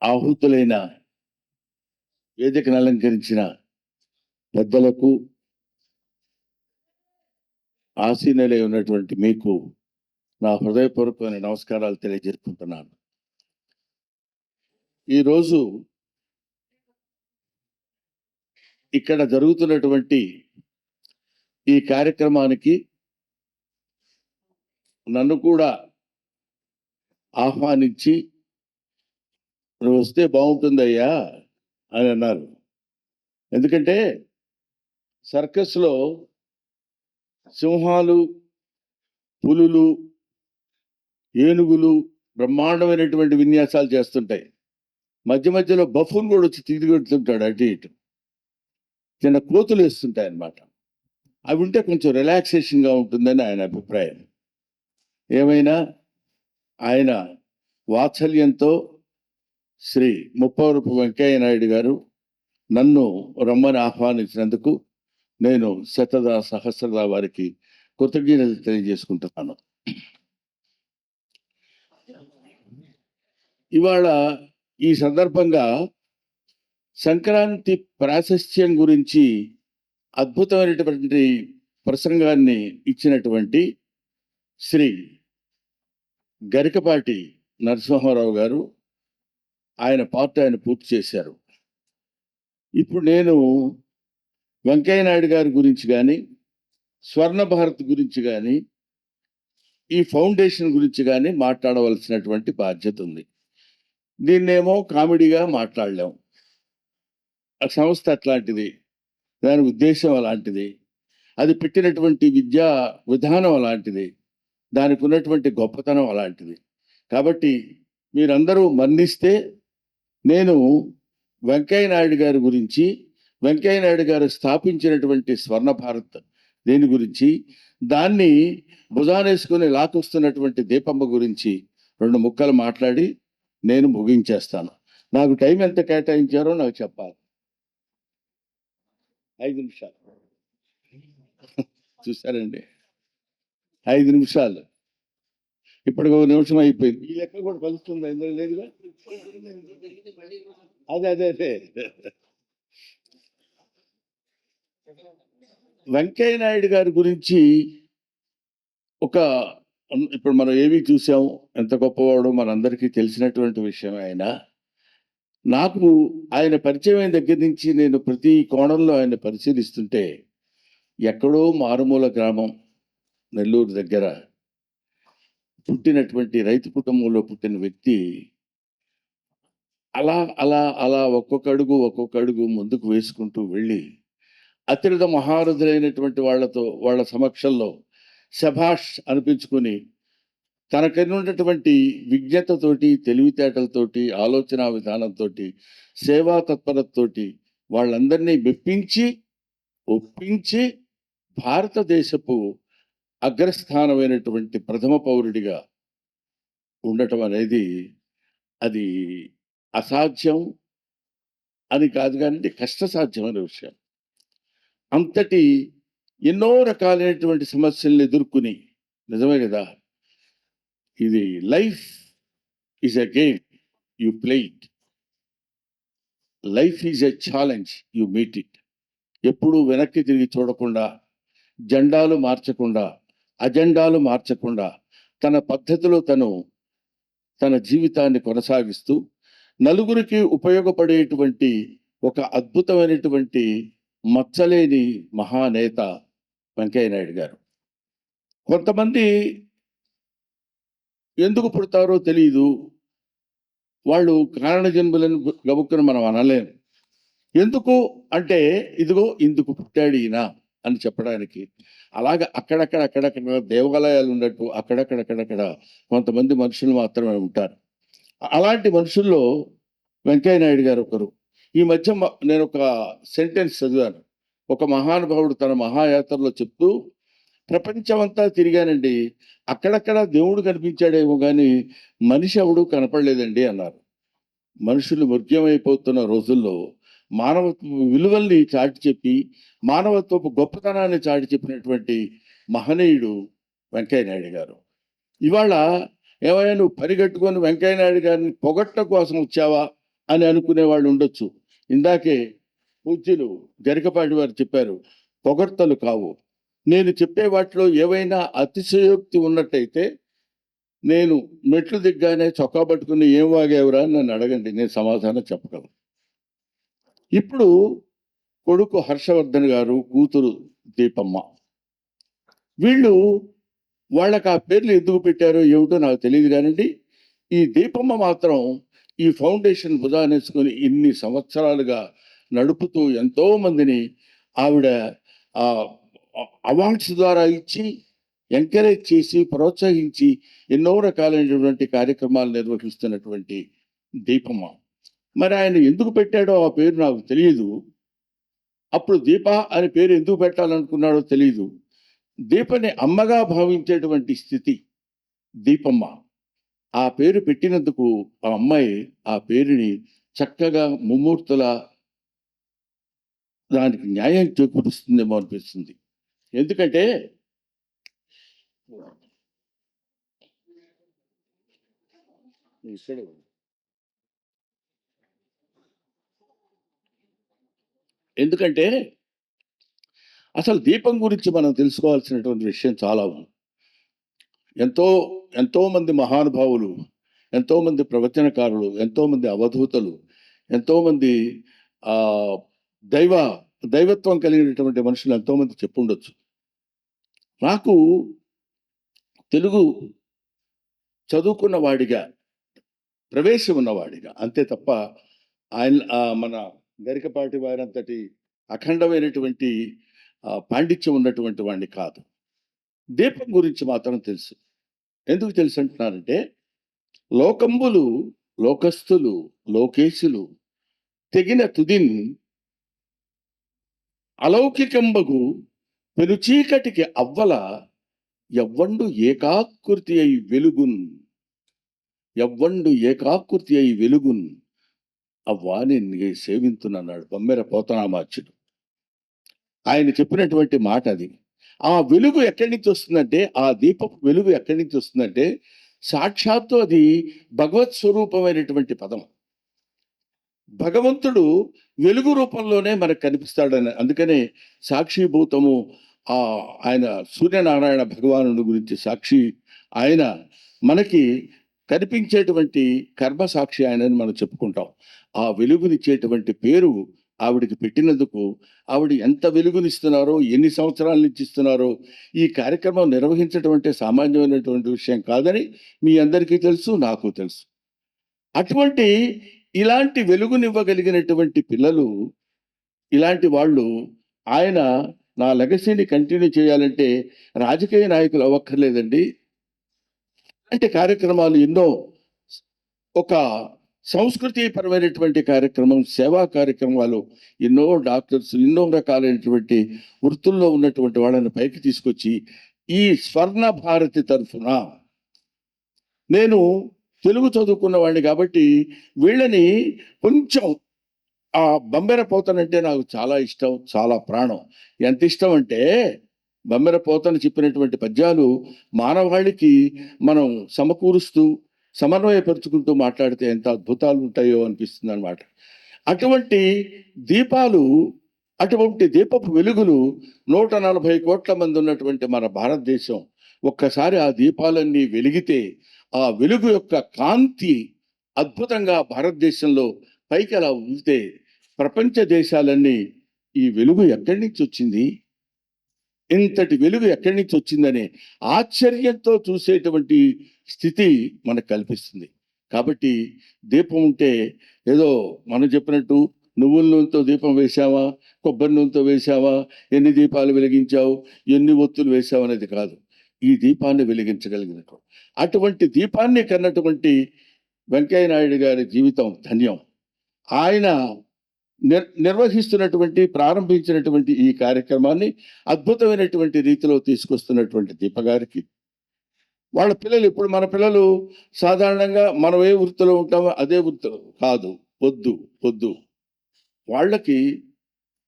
ఆహుతులైన వేదికను అలంకరించిన పెద్దలకు, ఆసీనులై ఉన్నటువంటి మీకు నా హృదయపూర్వకమైన నమస్కారాలు తెలియజేసుకుంటున్నాను. ఈరోజు ఇక్కడ జరుగుతున్నటువంటి ఈ కార్యక్రమానికి నన్ను కూడా ఆహ్వానించి నువ్వు వస్తే బాగుంటుందయ్యా అని అన్నారు. ఎందుకంటే సర్కస్లో సింహాలు, పులులు, ఏనుగులు బ్రహ్మాండమైనటువంటి విన్యాసాలు చేస్తుంటాయి. మధ్య మధ్యలో బఫూన్ కూడా వచ్చి తిరిగొడుతుంటాడు అటు ఇటు. చిన్న కోతులు వేస్తుంటాయి అన్నమాట. అవి ఉంటే కొంచెం రిలాక్సేషన్గా ఉంటుందని ఆయన అభిప్రాయం. ఏమైనా ఆయన వాత్సల్యంతో శ్రీ ముప్పవరపు వెంకయ్య నాయుడు గారు నన్ను రమ్మని ఆహ్వానించినందుకు నేను శతదా సహస్రదా వారికి కృతజ్ఞతలు తెలియజేసుకుంటున్నాను. ఇవాళ ఈ సందర్భంగా సంక్రాంతి ప్రాశస్త్యం గురించి అద్భుతమైనటువంటి ప్రసంగాన్ని ఇచ్చినటువంటి శ్రీ గరికపాటి నరసింహారావు గారు ఆయన పార్ట్ ఆయన పూర్తి చేశారు. ఇప్పుడు నేను వెంకయ్య నాయుడు గారి గురించి కానీ, స్వర్ణ భారత్ గురించి కానీ, ఈ ఫౌండేషన్ గురించి కానీ మాట్లాడవలసినటువంటి బాధ్యత ఉంది. దీన్నేమో కామెడీగా మాట్లాడలేం. ఆ సంస్థ అట్లాంటిది, దాని ఉద్దేశం అలాంటిది, అది పెట్టినటువంటి విద్యా విధానం అలాంటిది, దానికి ఉన్నటువంటి గొప్పతనం అలాంటిది. కాబట్టి మీరందరూ మన్నిస్తే నేను వెంకయ్య నాయుడు గారి గురించి, వెంకయ్య నాయుడు గారు స్థాపించినటువంటి స్వర్ణ భారత్ దేని గురించి, దాన్ని భుజానేసుకుని లాకొస్తున్నటువంటి దీపమ్మ గురించి 2 ముక్కలు మాట్లాడి నేను ముగించేస్తాను. నాకు టైం ఎంత కేటాయించారో నాకు చెప్పాలి. 5 నిమిషాలు చూసారండి, 5 నిమిషాలు. ఇప్పటికి 1 నిమిషం అయిపోయింది. ఈ లెక్క కూడా కలుస్తుంది ఎందుకు లేదుగా. అదే వెంకయ్య నాయుడు గారి గురించి ఇప్పుడు మనం ఏవి చూసాం, ఎంత గొప్పవాడో మనందరికీ తెలిసినటువంటి విషయం. నాకు ఆయన పరిచయం అయిన దగ్గర నుంచి నేను ప్రతి కోణంలో ఆయన పరిశీలిస్తుంటే, ఎక్కడో మారుమూల గ్రామం నెల్లూరు దగ్గర పుట్టినటువంటి రైతు కుటుంబంలో పుట్టిన వ్యక్తి అలా అలా అలా ఒక్కొక్క అడుగు ముందుకు వేసుకుంటూ వెళ్ళి అత్యంత మహారథులైనటువంటి వాళ్ళ సమక్షంలో శభాష్ అనిపించుకొని తనకైనటువంటి విజ్ఞతతోటి, తెలివితేటలతోటి, ఆలోచన విధానంతో, సేవా తత్పరతతోటి వాళ్ళందరినీ మెప్పించి ఒప్పించి భారతదేశపు అగ్రస్థానమైనటువంటి ప్రథమ పౌరుడిగా ఉండటం అనేది అది అసాధ్యం అని కాదు, కానీ కష్టసాధ్యమైన విషయం. అంతటి ఎన్నో రకాలైనటువంటి సమస్యలను ఎదుర్కొని, నిజమే కదా, ఇది life is a game, you play it. Life is a challenge, you meet it. ఎప్పుడూ వెనక్కి తిరిగి చూడకుండా, జెండాలు మార్చకుండా, అజెండాలు మార్చకుండా, తన పద్ధతిలో తన జీవితాన్ని కొనసాగిస్తూ నలుగురికి ఉపయోగపడేటువంటి ఒక అద్భుతమైనటువంటి మచ్చలేని మహానేత వెంకయ్య నాయుడు గారు. కొంతమంది ఎందుకు పుడతారో తెలియదు, వాళ్ళు కారణ జన్ములను గబుక్కుని మనం అనలేము. ఎందుకు అంటే ఇదిగో ఇందుకు పుట్టాడు ఈయన అని చెప్పడానికి. అలాగే అక్కడక్కడ దేవాలయాలు ఉన్నట్టు అక్కడక్కడ కొంతమంది మనుషులు మాత్రమే ఉంటారు. అలాంటి మనుషుల్లో వెంకయ్య నాయుడు గారు ఒకరు. ఈ మధ్య నేను ఒక సెంటెన్స్ చదివాను. ఒక మహానుభావుడు తన మహాయాత్రలో చెప్తూ, ప్రపంచమంతా తిరిగానండి, అక్కడక్కడ దేవుడు కనిపించాడేమో కానీ మనిషి ఎవడు కనపడలేదండి అన్నారు. మనుషులు మృగ్యమైపోతున్న రోజుల్లో మానవత్వ విలువల్ని చాటి చెప్పి, మానవత్వపు గొప్పతనాన్ని చాటి చెప్పినటువంటి మహనీయుడు వెంకయ్య నాయుడు గారు. ఇవాళ ఏమైనా నువ్వు పరిగెట్టుకొని వెంకయ్య నాయుడు గారిని పొగట్ట కోసం వచ్చావా అని అనుకునే వాళ్ళు ఉండొచ్చు. ఇందాకే పూజ్యులు గరికపాటి వారు చెప్పారు, పొగడ్తలు కావు. నేను చెప్పే వాటిలో ఏవైనా అతిశయోక్తి ఉన్నట్టయితే నేను మెట్లు దిగ్గానే చొక్కా పట్టుకుని ఏం వాగేవరా అని నన్ను అడగండి, నేను సమాధానం చెప్పగలను. ఇప్పుడు కొడుకు హర్షవర్ధన్ గారు, కూతురు దీపమ్మ, వీళ్ళు వాళ్ళకి ఆ పేర్లు ఎందుకు పెట్టారో ఏమిటో నాకు తెలియదు కానండి, ఈ దీపమ్మ మాత్రం ఈ ఫౌండేషన్ భుజానేసుకొని ఇన్ని సంవత్సరాలుగా నడుపుతూ ఎంతో మందిని ఆవిడ ఆ అవార్డ్స్ ద్వారా ఇచ్చి ఎంకరేజ్ చేసి ప్రోత్సహించి ఎన్నో రకాలైనటువంటి కార్యక్రమాలు నిర్వహిస్తున్నటువంటి దీపమ్మ. మరి ఆయన ఎందుకు పెట్టాడో ఆ పేరు నాకు తెలియదు. అప్పుడు దీప అనే పేరు ఎందుకు పెట్టాలనుకున్నాడో తెలియదు. దీపని అమ్మగా భావించేటువంటి స్థితి దీపమ్మ. ఆ పేరు పెట్టినందుకు ఆ అమ్మాయి ఆ పేరుని చక్కగా ముమ్మూర్తుల దానికి న్యాయం చేకూరుస్తుందేమో అనిపిస్తుంది. ఎందుకంటే ఎందుకంటే అసలు దీపం గురించి మనం తెలుసుకోవాల్సినటువంటి విషయం చాలా ఉంది. ఎంతో ఎంతో మంది మహానుభావులు, ఎంతో మంది ప్రవచనకారులు, ఎంతో మంది అవధూతలు, ఎంతో మంది ఆ దైవ దైవత్వం కలిగినటువంటి మనుషులు ఎంతో మంది చెప్పుండొచ్చు. నాకు తెలుగు చదువుకున్న వాడిగా, ప్రవేశం ఉన్నవాడిగా, అంతే తప్ప ఆయన మన గరికపాటి వారంతటి అఖండమైనటువంటి పాండిత్యం ఉన్నటువంటి వాడిని కాదు. దీపం గురించి మాత్రం తెలుసు. ఎందుకు తెలుసు అంటున్నారంటే, లోకంబులు, లోకస్తులు, లోకేశులు తెగిన తుదిన్ అలౌకికంబగు పెనుచీకటికి అవ్వల ఎవ్వండు ఏకాకృతి అయి వెలుగున్, ఎవ్వండు ఏకాకృతి అయి వెలుగున్ అవ్వా నేను సేవింతునన్నాడు బమ్మెర పోతనామాచ్యుడు. ఆయన చెప్పినటువంటి మాట అది. ఆ వెలుగు ఎక్కడి నుంచి వస్తుందంటే, ఆ దీపపు వెలుగు ఎక్కడి నుంచి వస్తుందంటే, సాక్షాత్తు అది భగవత్ స్వరూపమైనటువంటి పదం. భగవంతుడు వెలుగు రూపంలోనే మనకు కనిపిస్తాడని, అందుకనే సాక్షిభూతము ఆయన సూర్యనారాయణ భగవానుడి గురించి సాక్షి ఆయన, మనకి కనిపించేటువంటి కర్మ సాక్షి ఆయనని మనం చెప్పుకుంటాం. ఆ వెలుగునిచ్చేటువంటి పేరు ఆవిడికి పెట్టినందుకు ఆవిడ ఎంత వెలుగునిస్తున్నారో, ఎన్ని సంవత్సరాల నుంచి ఇస్తున్నారో, ఈ కార్యక్రమం నిర్వహించడం అంటే సామాన్యమైనటువంటి విషయం కాదని మీ అందరికీ తెలుసు, నాకు తెలుసు. అటువంటి ఇలాంటి వెలుగునివ్వగలిగినటువంటి పిల్లలు, ఇలాంటి వాళ్ళు, ఆయన నా లెగసీని కంటిన్యూ చేయాలంటే రాజకీయ నాయకులు అవ్వక్కర్లేదండి. ఇలాంటి కార్యక్రమాలు ఎన్నో, ఒక సంస్కృతిపరమైనటువంటి కార్యక్రమం, సేవా కార్యక్రమాలు, ఎన్నో డాక్టర్స్, ఎన్నో రకాలైనటువంటి వృత్తుల్లో ఉన్నటువంటి వాళ్ళని పైకి తీసుకొచ్చి ఈ స్వర్ణ భారతి తరఫున, నేను తెలుగు చదువుకున్న వాడిని కాబట్టి వీళ్ళని కొంచెం ఆ బమ్మెర పోతనంటే నాకు చాలా ఇష్టం, చాలా ప్రాణం. ఎంత ఇష్టం అంటే, బమ్మెర పోతన చెప్పినటువంటి పద్యాలు మానవాళికి మనం సమకూరుస్తూ సమన్వయపరుచుకుంటూ మాట్లాడితే ఎంత అద్భుతాలు ఉంటాయో అనిపిస్తుంది అన్నమాట. అటువంటి దీపాలు, అటువంటి దీపపు వెలుగులు 140 కోట్ల మంది ఉన్నటువంటి మన భారతదేశం, ఒక్కసారి ఆ దీపాలన్నీ వెలిగితే ఆ వెలుగు యొక్క కాంతి అద్భుతంగా భారతదేశంలో పైకి అలా ఉంటే ప్రపంచ దేశాలన్నీ ఈ వెలుగు ఎక్కడి నుంచి వచ్చింది, ఇంతటి వెలుగు ఎక్కడి నుంచి వచ్చిందనే ఆశ్చర్యంతో చూసేటువంటి స్థితి మనకు కల్పిస్తుంది. కాబట్టి దీపం ఉంటే ఏదో మనం చెప్పినట్టు నువ్వుల నూనెతో దీపం వేశావా, కొబ్బరి నూనెతో వేశావా, ఎన్ని దీపాలు వెలిగించావు, ఎన్ని ఒత్తులు వేశావు అనేది కాదు. ఈ దీపాన్ని వెలిగించగలిగినట్టు, అటువంటి దీపాన్ని కన్నటువంటి వెంకయ్య నాయుడు గారి జీవితం ధన్యం. ఆయన నిర్వహిస్తున్నటువంటి, ప్రారంభించినటువంటి ఈ కార్యక్రమాన్ని అద్భుతమైనటువంటి రీతిలో తీసుకొస్తున్నటువంటి దీప గారికి, వాళ్ళ పిల్లలు, ఇప్పుడు మన పిల్లలు సాధారణంగా మనం ఏ వృత్తిలో ఉంటామో అదే వృత్తిలో కాదు, వద్దు వద్దు, వాళ్ళకి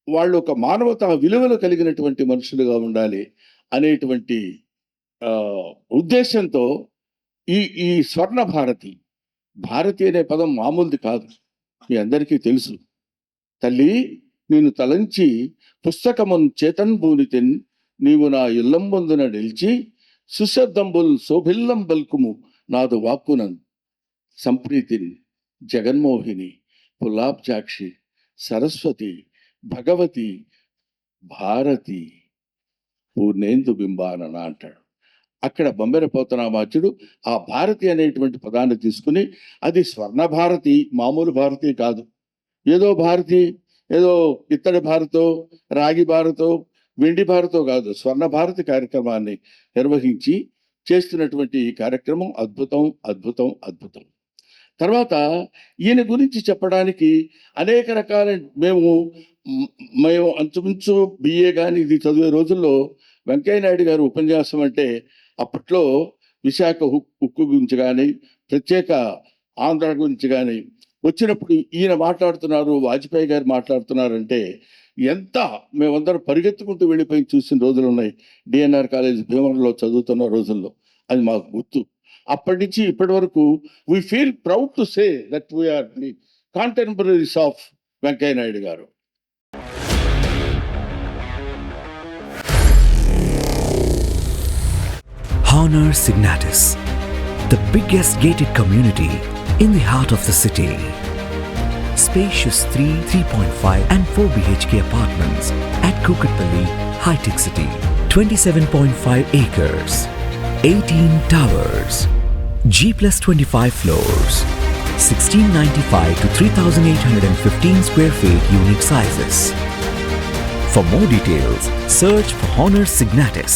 వాళ్ళు ఒక మానవతా విలువలు కలిగినటువంటి మనుషులుగా ఉండాలి అనేటువంటి ఉద్దేశంతో ఈ ఈ స్వర్ణ భారతి, భారతి అనే పదం మామూలుది కాదు. మీ అందరికీ తెలుసు. తల్లి, నేను తలంచి పుస్తకమున్ చేతన్ భూనితిన్, నీవు నా ఇల్లంబొందున నిలిచి సుశబ్దంబుల్ శోభిల్లం బల్కుము నాదు వాక్కునన్, సంప్రీతిన్ జగన్మోహిని పుల్లాబ్జాక్షి సరస్వతి భగవతి భారతి పూర్ణేందు బింబానన అంటాడు. అక్కడ బొమ్మెర పోతనామాచుడు ఆ భారతి అనేటువంటి పదాన్ని తీసుకుని, అది స్వర్ణ భారతి, మామూలు భారతి కాదు, ఏదో భారతి, ఏదో ఇత్తడి భారతో రాగి భారతో వెండి భారతో కాదు, స్వర్ణ భారతి కార్యక్రమాన్ని నిర్వహించి చేస్తున్నటువంటి ఈ కార్యక్రమం అద్భుతం అద్భుతం అద్భుతం. తర్వాత ఈయన గురించి చెప్పడానికి అనేక రకాల మేము అంచుమించు బిఏ కానీ ఇది చదివే రోజుల్లో వెంకయ్య నాయుడు గారు ఉపన్యాసం అంటే అప్పట్లో విశాఖ ఉక్కు గురించి కానీ ప్రత్యేక ఆంధ్ర గురించి కానీ వచ్చినప్పుడు ఈయన మాట్లాడుతున్నారు, వాజ్పేయి గారు మాట్లాడుతున్నారంటే ఎంత మేమందరం పరిగెత్తుకుంటూ వెళ్ళిపోయి చూసిన రోజులు ఉన్నాయి. డిఎన్ఆర్ కాలేజ్ భీమవరంలో చదువుతున్న రోజుల్లో అది మాకు గుర్తు. అప్పటి నుంచి ఇప్పటి వరకు we feel proud to say that we're the contemporaries of Venkaiah Naidu garu. Honor Signatus, the biggest gated community in the heart of the city. Spacious 3, 3.5 and 4 BHK apartments at Kukatpalli, High-Tech City. 27.5 acres, 18 towers, G+25 floors, 1695 to 3815 square feet unit sizes. For more details, search for Honor Signatus.